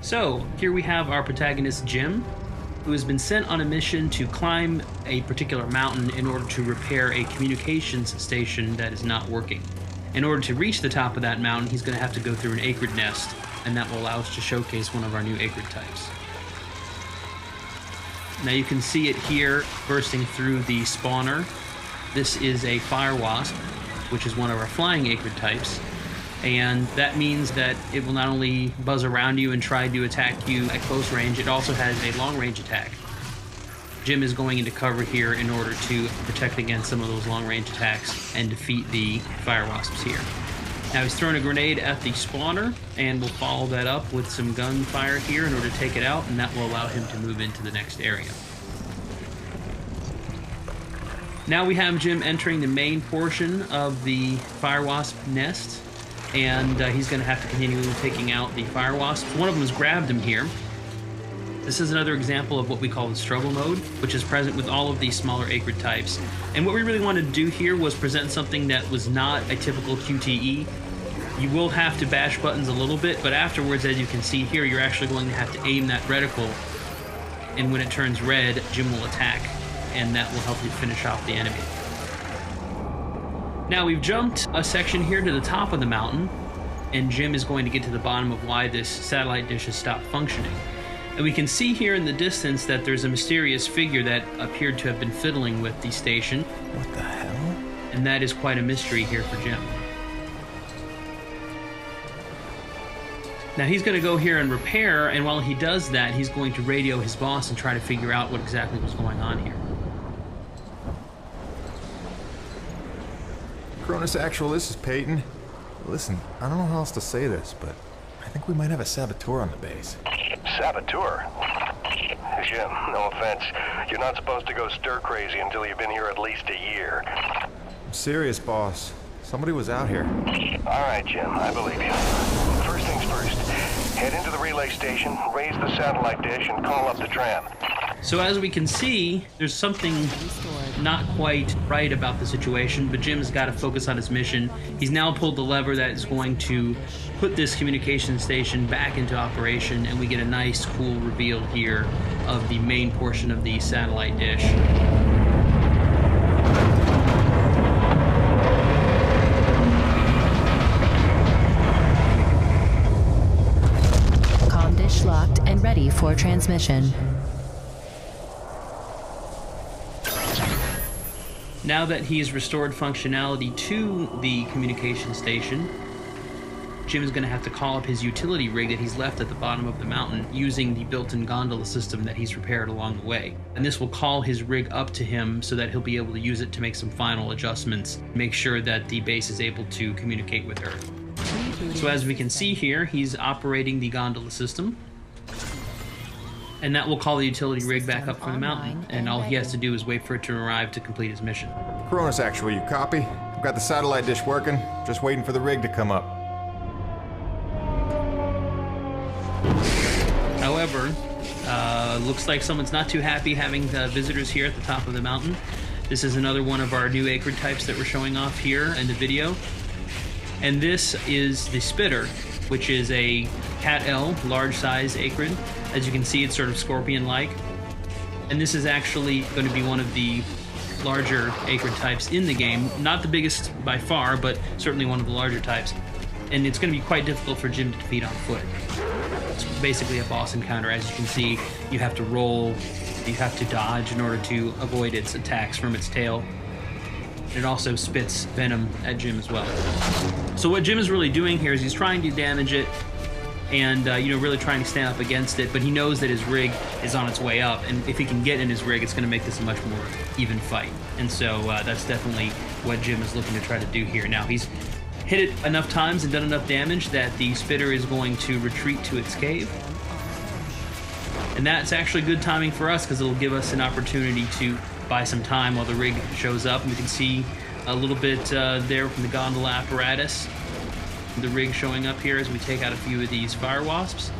So, here we have our protagonist Jim, who has been sent on a mission to climb a particular mountain in order to repair a communications station that is not working. In order to reach the top of that mountain, he's going to have to go through an acrid nest, and that will allow us to showcase one of our new acrid types. Now you can see it here bursting through the spawner. This is a fire wasp, which is one of our flying acrid types. And that means that it will not only buzz around you and try to attack you at close range, it also has a long-range attack. Jim is going into cover here in order to protect against some of those long-range attacks and defeat the fire wasps here. Now he's throwing a grenade at the spawner, and we'll follow that up with some gunfire here in order to take it out, and that will allow him to move into the next area. Now we have Jim entering the main portion of the fire wasp nest, and he's going to have to continue taking out the fire wasps. One of them has grabbed him here. This is another example of what we call the struggle mode, which is present with all of these smaller acrid types. And what we really wanted to do here was present something that was not a typical QTE. You will have to bash buttons a little bit, but afterwards, as you can see here, you're actually going to have to aim that reticle, and when it turns red, Jim will attack, and that will help you finish off the enemy. Now we've jumped a section here to the top of the mountain, and Jim is going to get to the bottom of why this satellite dish has stopped functioning. And we can see here in the distance that there's a mysterious figure that appeared to have been fiddling with the station. What the hell? And that is quite a mystery here for Jim. Now he's going to go here and repair, and while he does that, he's going to radio his boss and try to figure out what exactly was going on here. Cronus Actual, this is Peyton. Listen, I don't know how else to say this, but I think we might have a saboteur on the base. Saboteur? Jim, no offense. You're not supposed to go stir-crazy until you've been here at least a year. I'm serious, boss. Somebody was out here. All right, Jim, I believe you. First things first. Head into the relay station, raise the satellite dish, and call up the tram. So as we can see, there's something not quite right about the situation, but Jim's got to focus on his mission. He's now pulled the lever that is going to put this communication station back into operation, and we get a nice, cool reveal here of the main portion of the satellite dish. Comm dish locked and ready for transmission. Now that he's restored functionality to the communication station, Jim is going to have to call up his utility rig that he's left at the bottom of the mountain using the built-in gondola system that he's repaired along the way. And this will call his rig up to him so that he'll be able to use it to make some final adjustments, make sure that the base is able to communicate with Earth. So as we can see here, he's operating the gondola system. And that will call the utility rig back up from the mountain, and all he has to do is wait for it to arrive to complete his mission. Cronus Actual, you copy? I've got the satellite dish working, just waiting for the rig to come up. However, looks like someone's not too happy having the visitors here at the top of the mountain. This is another one of our new acrid types that we're showing off here in the video. And this is the spitter, which is a Cat L, large size acrid. As you can see, it's sort of scorpion-like. And this is actually going to be one of the larger acrid types in the game. Not the biggest by far, but certainly one of the larger types. And it's going to be quite difficult for Jim to defeat on foot. It's basically a boss encounter. As you can see, you have to roll, you have to dodge in order to avoid its attacks from its tail. It also spits venom at Jim as well. So what Jim is really doing here is he's trying to damage it and really trying to stand up against it, but he knows that his rig is on its way up, and if he can get in his rig, it's going to make this a much more even fight. And so that's definitely what Jim is looking to try to do here. Now, he's hit it enough times and done enough damage that the spitter is going to retreat to its cave. And that's actually good timing for us because it'll give us an opportunity to buy some time while the rig shows up. And we can see a little bit there from the gondola apparatus, the rig showing up here as we take out a few of these fire wasps.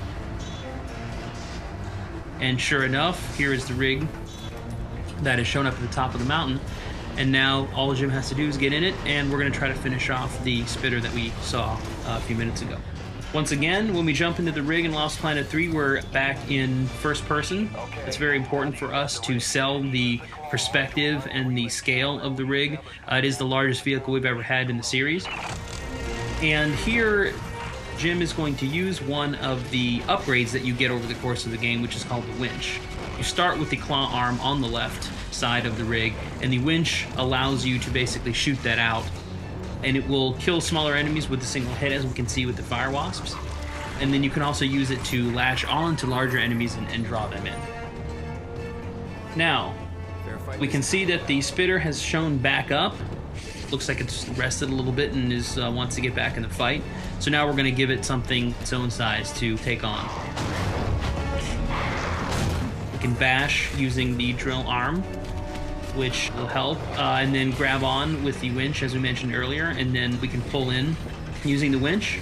And sure enough, here is the rig that has shown up at the top of the mountain. And now all Jim has to do is get in it, and we're going to try to finish off the spitter that we saw a few minutes ago. Once again, when we jump into the rig in Lost Planet 3, we're back in first person. It's very important for us to sell the perspective and the scale of the rig. It is the largest vehicle we've ever had in the series. And here, Jim is going to use one of the upgrades that you get over the course of the game, which is called the winch. You start with the claw arm on the left side of the rig, and the winch allows you to basically shoot that out. And it will kill smaller enemies with a single hit, as we can see with the fire wasps. And then you can also use it to latch on to larger enemies and draw them in. Now, we can see that the spitter has shown back up. Looks like it's rested a little bit and wants to get back in the fight. So now we're going to give it something its own size to take on. We can bash using the drill arm, which will help, and then grab on with the winch, as we mentioned earlier, and then we can pull in using the winch,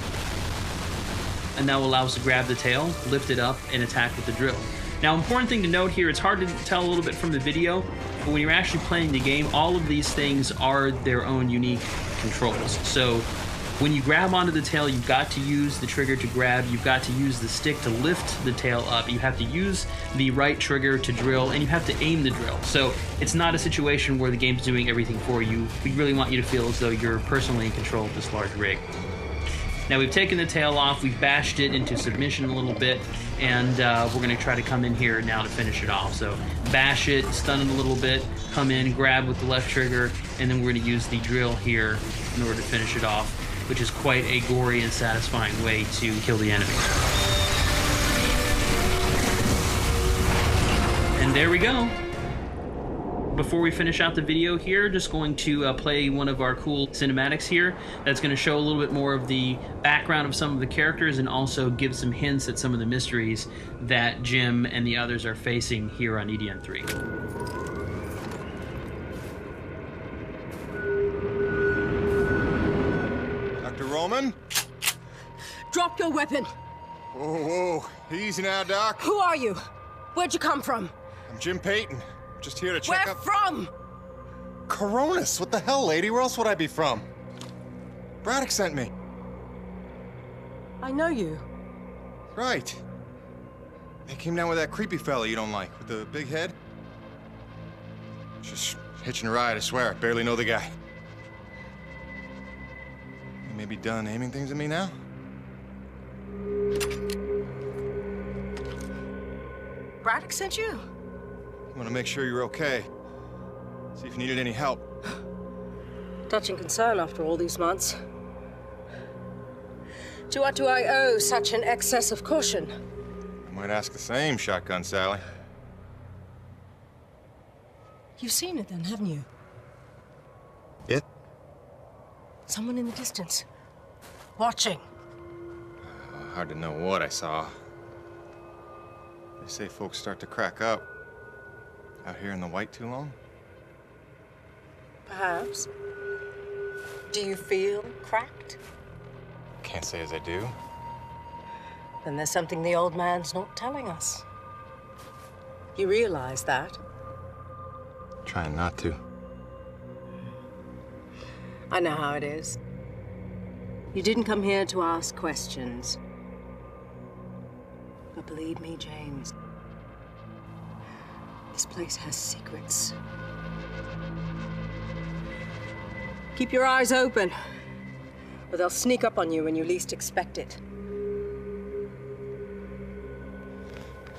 and that will allow us to grab the tail, lift it up, and attack with the drill. Now, important thing to note here, it's hard to tell a little bit from the video, but when you're actually playing the game, all of these things are their own unique controls. So when you grab onto the tail, you've got to use the trigger to grab, you've got to use the stick to lift the tail up, you have to use the right trigger to drill, and you have to aim the drill. So it's not a situation where the game's doing everything for you. We really want you to feel as though you're personally in control of this large rig. Now we've taken the tail off, we've bashed it into submission a little bit, and we're going to try to come in here now to finish it off. So bash it, stun it a little bit, come in, grab with the left trigger, and then we're going to use the drill here in order to finish it off, which is quite a gory and satisfying way to kill the enemies. And there we go. Before we finish out the video here, just going to play one of our cool cinematics here that's going to show a little bit more of the background of some of the characters and also give some hints at some of the mysteries that Jim and the others are facing here on EDN 3. Dr. Roman? Drop your weapon! Whoa, whoa. Easy now, Doc. Who are you? Where'd you come from? I'm Jim Payton. Just here to check Where up... from? Coronis! What the hell, lady? Where else would I be from? Braddock sent me. I know you. Right. They came down with that creepy fella you don't like, with the big head. Just hitching a ride, I swear. I barely know the guy. You may be done aiming things at me now? Braddock sent you? I want to make sure you're okay. See if you needed any help. Touching concern after all these months. To what do I owe such an excess of caution? I might ask the same, Shotgun Sally. You've seen it then, haven't you? It? Someone in the distance. Watching. Hard to know what I saw. They say folks start to crack up. Out here in the white too long? Perhaps. Do you feel cracked? Can't say as I do. Then there's something the old man's not telling us. You realize that? Trying not to. I know how it is. You didn't come here to ask questions. But believe me, James, this place has secrets. Keep your eyes open, or they'll sneak up on you when you least expect it.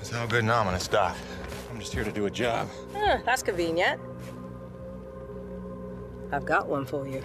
It's all good and ominous, Doc. I'm just here to do a job. That's convenient. I've got one for you.